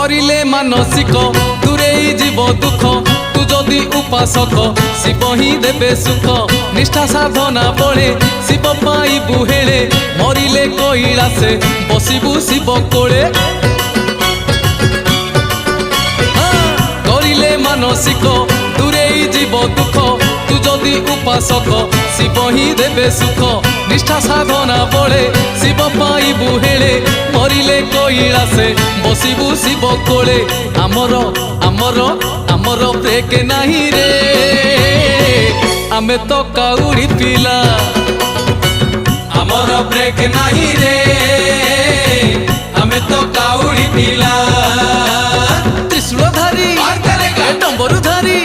करिले मानसिक दूरेई जीव दुख तू जदि उपासक शिव ही देबे सुख निष्ठा साधना बळे शिव पाइबु हेळे मरिले कैलासे बसिबु शिव कोळे करिले मानसिक दूरेई जीव दुख तू जदि उपासक शिव ही देबे सुख निष्ठा साधना बळे शिव पाइबु हेळे मरिले कैलासे बसिबु शिव कोळे आमर आमर आमर ब्रेक नाही रे आमे तो काउड़ी पिला आमर ब्रेक नाही रे आमे तो काउड़ी पिला त्रिशूलधारी डंबरूधारी